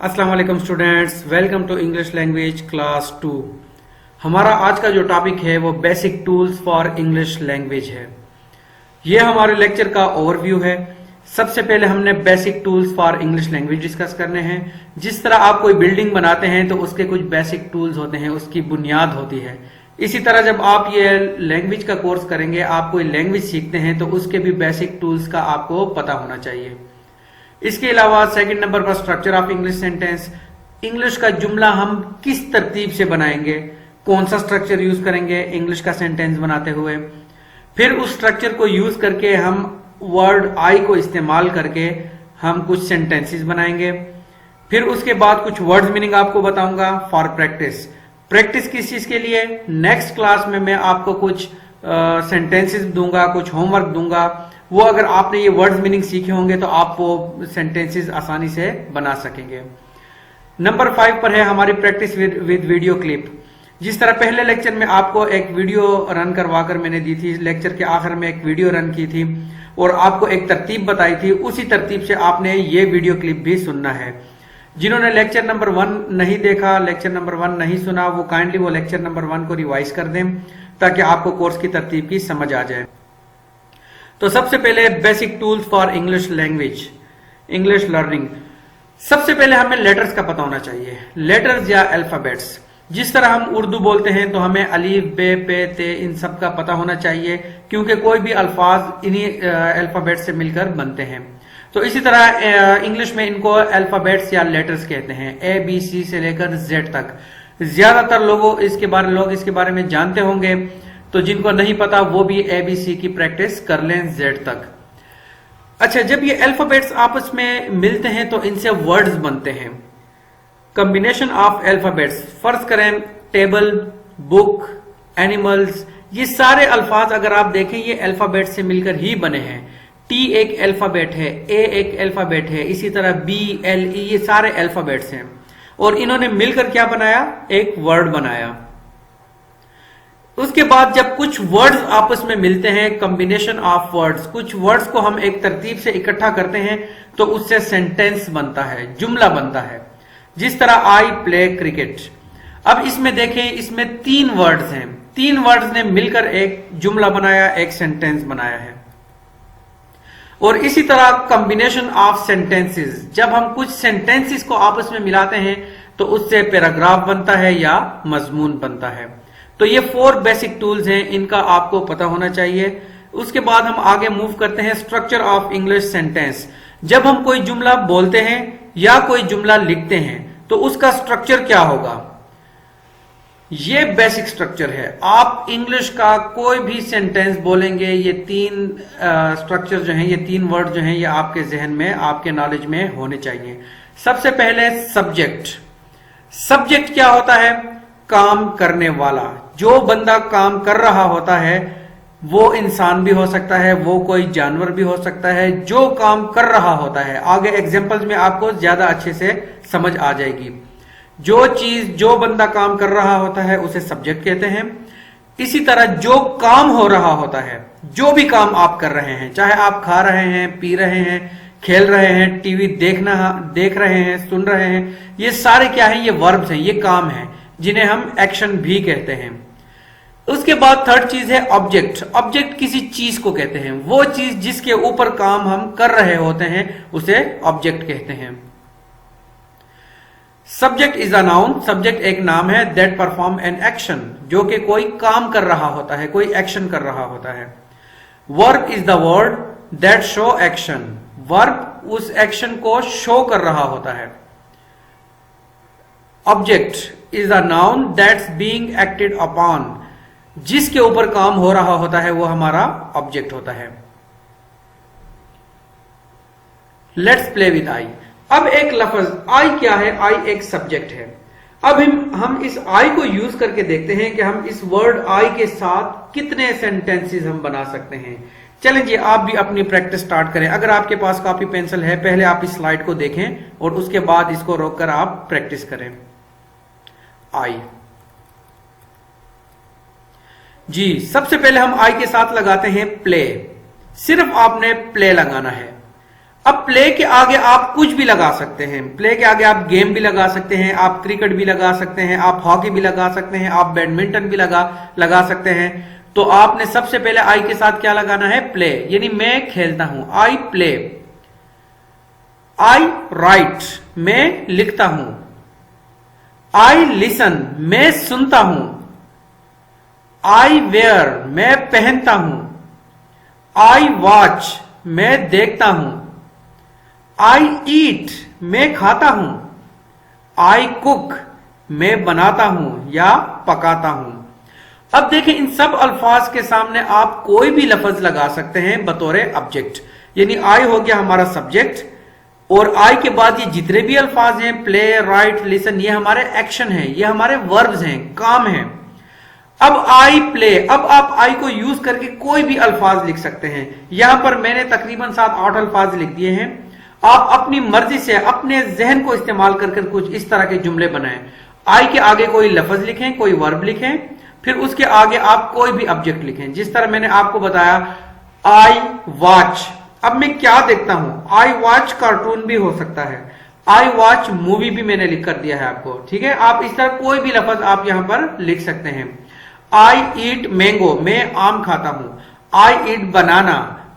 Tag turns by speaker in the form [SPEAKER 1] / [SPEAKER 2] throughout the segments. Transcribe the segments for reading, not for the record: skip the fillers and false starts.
[SPEAKER 1] अस्सलाम वालेकुम students, welcome to English language class 2। हमारा आज का जो टॉपिक है वो basic tools for English language है। ये हमारे लेक्चर का ओवरव्यू है। सबसे पहले हमने basic tools for English language discuss करने हैं। जिस तरह आप कोई बिल्डिंग बनाते हैं तो उसके कुछ बेसिक टूल्स होते हैं, उसकी बुनियाद होती है। इसी तरह जब आप ये लैंग्वेज का कोर्स करेंगे, आप कोई लैंग्वेज सीखते हैं तो उसके भी बेसिक टूल्स का आपको पता होना चाहिए। इसके अलावा सेकंड नंबर पर structure of English sentence, English का जुमला हम किस तरतीब से बनाएंगे, कौन सा स्ट्रक्चर यूज करेंगे इंग्लिश का सेंटेंस बनाते हुए। फिर उस स्ट्रक्चर को यूज करके हम वर्ड आई को इस्तेमाल करके हम कुछ सेंटेंसेस बनाएंगे। फिर उसके बाद कुछ वर्ड्स मीनिंग आपको बताऊंगा फॉर प्रैक्टिस। प्रैक्टिस किस चीज के लिए, नेक्स्ट क्लास में मैं आपको कुछ सेंटेंसेस दूंगा, कुछ होमवर्क दूंगा। वो अगर आपने ये वर्ड्स मीनिंग सीखे होंगे तो आप वो सेंटेंसेस आसानी से बना सकेंगे। नंबर 5 पर है हमारी प्रैक्टिस विद वीडियो क्लिप। जिस तरह पहले लेक्चर में आपको एक वीडियो रन करवाकर मैंने दी थी, लेक्चर के आखिर में एक वीडियो रन की थी और आपको एक तरतीब बताई थी, उसी तरतीब से आपने ये वीडियो क्लिप भी सुनना है। जिन्होंने लेक्चर नंबर 1 नहीं देखा, लेक्चर नंबर 1 नहीं सुना, वो काइंडली वो लेक्चर नंबर 1 को रिवाइज कर दें ताकि आपको कोर्स की तरतीब की समझ आ जाए। तो सबसे पहले basic tools for English language, English learning. सबसे पहले हमें लेटर्स का पता होना चाहिए, लेटर्स या अल्फाबेट्स। जिस तरह हम उर्दू बोलते हैं तो हमें अलीफ, बे, पे, ते इन सब का पता होना चाहिए, क्योंकि कोई भी अल्फाज इन्हीं अल्फाबेट से मिलकर बनते हैं। तो इसी तरह इंग्लिश में इनको अल्फाबेट्स या लेटर्स कहते हैं, ए बी सी से लेकर जेड तक। ज्यादातर लोग इसके बारे में जानते होंगे, तो जिनको नहीं पता वो भी ABC की प्रैक्टिस कर लें जेड तक। अच्छा, जब ये अल्फाबेट्स आपस में मिलते हैं तो इनसे वर्ड्स बनते हैं, कॉम्बिनेशन ऑफ अल्फाबेट्स। फर्ज करें टेबल, बुक, एनिमल्स, ये सारे अल्फाज अगर आप देखें ये अल्फाबेट से मिलकर ही बने हैं। T एक अल्फाबेट है, A एक अल्फाबेट है, इसी तरह B, L, E ये सारे अल्फाबेट्स हैं और इन्होंने मिलकर क्या बनाया, एक वर्ड बनाया। उसके बाद जब कुछ वर्ड्स आपस में मिलते हैं, कॉम्बिनेशन ऑफ वर्ड्स, कुछ वर्ड्स को हम एक तरतीब से इकट्ठा करते हैं तो उससे सेंटेंस बनता है, जुमला बनता है। जिस तरह आई प्ले क्रिकेट। अब इसमें देखें, इसमें 3 वर्ड्स हैं, 3 वर्ड्स ने मिलकर एक जुमला बनाया, एक सेंटेंस बनाया है। और इसी तरह कॉम्बिनेशन ऑफ सेंटेंसेस, जब हम कुछ सेंटेंसेस को आपस में मिलाते हैं तो उससे पैराग्राफ बनता है या मजमून बनता है। तो ये 4 बेसिक टूल्स हैं, इनका आपको पता होना चाहिए। उसके बाद हम आगे मूव करते हैं स्ट्रक्चर ऑफ इंग्लिश सेंटेंस। जब हम कोई जुमला बोलते हैं या कोई जुमला लिखते हैं तो उसका स्ट्रक्चर क्या होगा, ये बेसिक स्ट्रक्चर है। आप इंग्लिश का कोई भी सेंटेंस बोलेंगे, ये 3 स्ट्रक्चर जो हैं, ये 3 वर्ड जो हैं, ये आपके जहन में, आपके नॉलेज में होने चाहिए। सबसे पहले सब्जेक्ट। सब्जेक्ट क्या होता है, काम करने वाला। जो बंदा काम कर रहा होता है वो इंसान भी हो सकता है, वो कोई जानवर भी हो सकता है, जो काम कर रहा होता है। आगे एग्जांपल्स में आपको ज्यादा अच्छे से समझ आ जाएगी। जो चीज, जो बंदा काम कर रहा होता है उसे सब्जेक्ट कहते हैं। इसी तरह जो काम हो रहा होता है, जो भी काम आप कर रहे हैं, चाहे आप खा रहे हैं, पी रहे हैं, खेल रहे हैं, टीवी देख रहे हैं, सुन रहे हैं, ये सारे क्या है, ये वर्ब्स हैं, ये काम है जिन्हें हम एक्शन भी कहते हैं। उसके बाद थर्ड चीज है ऑब्जेक्ट। ऑब्जेक्ट किसी चीज को कहते हैं, वो चीज जिसके ऊपर काम हम कर रहे होते हैं उसे ऑब्जेक्ट कहते हैं। Subject is a noun. Subject एक नाम है दैट परफॉर्म एन एक्शन, जो कि कोई काम कर रहा होता है, कोई एक्शन कर रहा होता है। Verb is the word that show action. Verb उस एक्शन को शो कर रहा होता है। Object is a noun that's being acted upon, जिसके ऊपर काम हो रहा होता है वो हमारा ऑब्जेक्ट होता है। Let's play with I. अब एक लफ्ज आई क्या है, आई एक सब्जेक्ट है। अब हम इस आई को यूज करके देखते हैं कि हम इस वर्ड आई के साथ कितने सेंटेंसेस हम बना सकते हैं। चलें जी, आप भी अपनी प्रैक्टिस स्टार्ट करें। अगर आपके पास कॉपी पेंसिल है, पहले आप इस स्लाइड को देखें और उसके बाद इसको रोककर आप प्रैक्टिस करें। आई जी, सबसे पहले हम आई के साथ लगाते हैं प्ले। सिर्फ आपने प्ले लगाना है। अब प्ले के आगे आप कुछ भी लगा सकते हैं, प्ले के आगे आप गेम भी लगा सकते हैं, आप क्रिकेट भी लगा सकते हैं, आप हॉकी भी लगा सकते हैं, आप बैडमिंटन भी लगा सकते हैं। तो आपने सबसे पहले आई के साथ क्या लगाना है, प्ले, यानी मैं खेलता हूं, आई प्ले। आई राइट, मैं लिखता हूं। आई लिसन, मैं सुनता हूं। आई वेयर, मैं पहनता हूं। आई वॉच, मैं देखता हूं। आई ईट, मैं खाता हूं। आई कुक, मैं बनाता हूं या पकाता हूं। अब देखें, इन सब अल्फाज के सामने आप कोई भी लफ्ज लगा सकते हैं बतौर ऑब्जेक्ट, यानी आई हो गया हमारा सब्जेक्ट, और आई के बाद ये जितने भी अल्फाज हैं, प्ले, राइट, लिसन, ये हमारे एक्शन हैं, ये हमारे वर्ब्स हैं, काम हैं। अब आई प्ले, अब आप आई को यूज करके कोई भी अल्फाज लिख सकते हैं। यहां पर मैंने तकरीबन 7-8 अल्फाज लिख दिए हैं। आप अपनी मर्जी से अपने जहन को इस्तेमाल कर कुछ इस तरह के जुमले बनाएं। आई के आगे कोई लफ्ज लिखें, कोई वर्ब लिखें, फिर उसके आगे आप कोई भी ऑब्जेक्ट लिखें। जिस तरह मैंने आपको बताया, आई वॉच, अब मैं क्या देखता हूं, आई वॉच कार्टून भी हो सकता है, आई वॉच मूवी भी मैंने लिख कर दिया है आपको, ठीक है। आप इस तरह कोई भी लफ्ज आप यहां पर लिख सकते हैं। आई ईट मैंगो, मैं आम खाता हूं। आई ईट बनाना,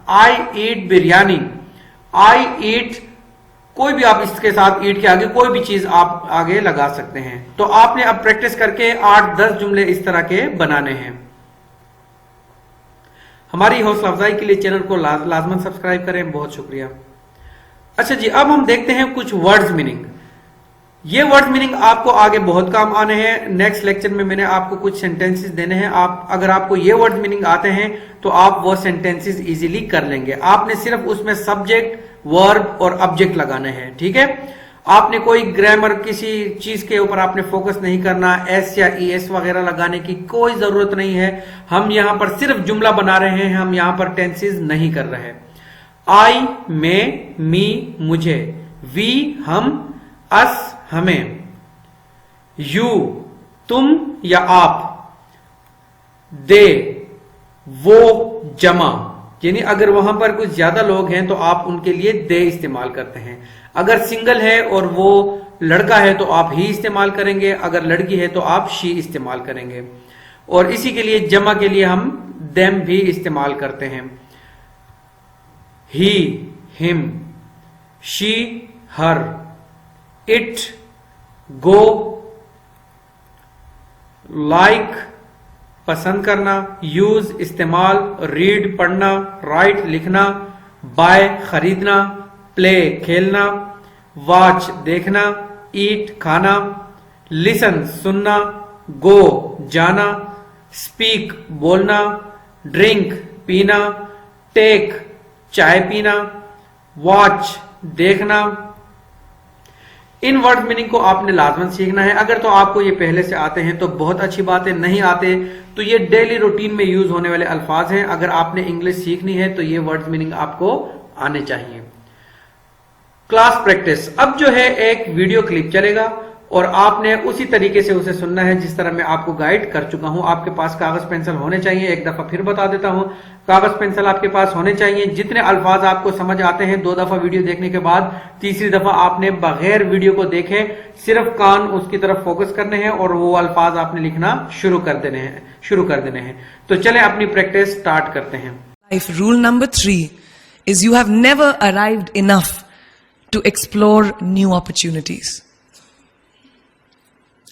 [SPEAKER 1] आई ईट बिरयानी, आई ईट, कोई भी आप इसके साथ ईट के आगे कोई भी चीज आप आगे लगा सकते हैं। तो आपने अब प्रैक्टिस करके 8-10 जुमले इस तरह के बनाने हैं। हमारी हौसला अफजाई के लिए चैनल को लाजमन सब्सक्राइब करें। बहुत शुक्रिया। अच्छा जी, अब हम देखते हैं कुछ वर्ड्स मीनिंग। ये वर्ड्स मीनिंग आपको आगे बहुत काम आने हैं। नेक्स्ट लेक्चर में मैंने आपको कुछ सेंटेंसेस देने हैं। अगर आपको ये वर्ड्स मीनिंग आते हैं तो आप वो सेंटेंसेस इजीली कर लेंगे। आपने सिर्फ उसमें सब्जेक्ट, वर्ब और ऑब्जेक्ट लगाने हैं, ठीक है। आपने कोई ग्रामर किसी चीज के ऊपर आपने फोकस नहीं करना, एस या ईएस वगैरह लगाने की कोई जरूरत नहीं है। हम यहां पर सिर्फ जुमला बना रहे हैं, हम यहां पर टेंसेस नहीं कर रहे। आई, मैं, मी, मुझे, वी, हम, अस, हमें, यू, तुम या आप, दे, वो, जमा, यानी अगर वहां पर कुछ ज्यादा लोग हैं तो आप उनके लिए दे इस्तेमाल करते हैं। अगर सिंगल है और वो लड़का है तो आप ही इस्तेमाल करेंगे, अगर लड़की है तो आप शी इस्तेमाल करेंगे। और इसी के लिए जमा के लिए हम देम भी इस्तेमाल करते हैं। He, him, she, her, it, go, like, पसंद करना, यूज, इस्तेमाल, रीड, पढ़ना, राइट, लिखना, बाय, खरीदना, प्ले, खेलना, वॉच, देखना, ईट, खाना, लिसन, सुनना, गो, जाना, स्पीक, बोलना, ड्रिंक, पीना, टेक, चाय पीना, वॉच, देखना। इन वर्ड मीनिंग को आपने लाजमन सीखना है। अगर तो आपको ये पहले से आते हैं तो बहुत अच्छी बात है, नहीं आते तो ये डेली रूटीन में यूज होने वाले अल्फाज हैं। अगर आपने इंग्लिश सीखनी है तो ये वर्ड मीनिंग आपको आने चाहिए। क्लास प्रैक्टिस, अब जो है एक वीडियो क्लिप चलेगा और आपने उसी तरीके से उसे सुनना है जिस तरह मैं आपको गाइड कर चुका हूं। आपके पास कागज पेंसिल होने चाहिए। एक दफा फिर बता देता हूं, कागज पेंसिल आपके पास होने चाहिए। जितने अल्फाज आपको समझ आते हैं 2 दफा वीडियो देखने के बाद, तीसरी दफा आपने बगैर वीडियो को देखे सिर्फ कान उसकी तरफ फोकस करने हैं और वो अल्फाज आपने लिखना शुरू कर देने हैं। तो चलें अपनी प्रैक्टिस स्टार्ट करते हैं।
[SPEAKER 2] Life rule number 3 is you have never arrived enough to explore new opportunities.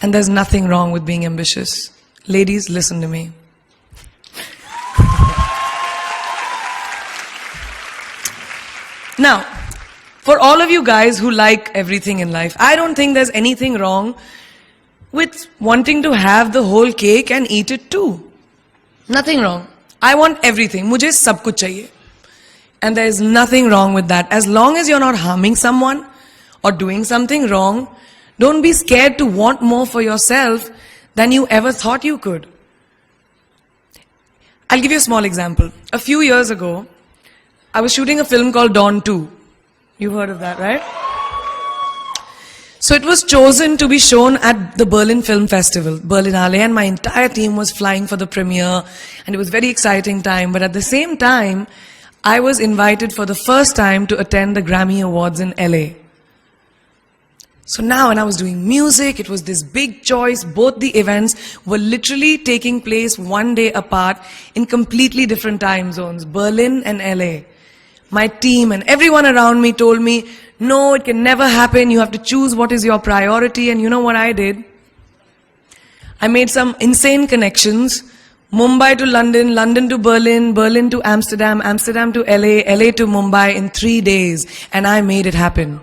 [SPEAKER 2] And there's nothing wrong with being ambitious. Ladies, listen to me. Now, for all of you guys who like everything in life, I don't think there's anything wrong with wanting to have the whole cake and eat it too. Nothing wrong. I want everything. मुझे सब कुछ चाहिए. And there is nothing wrong with that. As long as you're not harming someone or doing something wrong, don't be scared to want more for yourself than you ever thought you could. I'll give you a small example. A few years ago, I was shooting a film called Dawn 2. You've heard of that, right? So it was chosen to be shown at the Berlin Film Festival, Berlinale, and my entire team was flying for the premiere, and it was a very exciting time. But at the same time, I was invited for the first time to attend the Grammy Awards in LA. So now when I was doing music, it was this big choice. Both the events were literally taking place one day apart in completely different time zones, Berlin and LA. My team and everyone around me told me, no, it can never happen. You have to choose what is your priority. And you know what I did? I made some insane connections. Mumbai to London, London to Berlin, Berlin to Amsterdam, Amsterdam to LA, LA to Mumbai in 3 days. And I made it happen.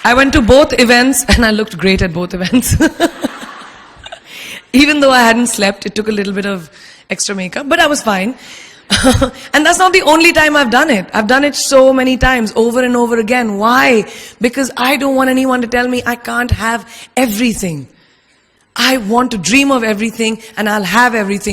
[SPEAKER 2] I went to both events and I looked great at both events. Even though I hadn't slept, it took a little bit of extra makeup, but I was fine. And that's not the only time I've done it. I've done it so many times, over and over again. Why? Because I don't want anyone to tell me I can't have everything. I want to dream of everything and I'll have everything.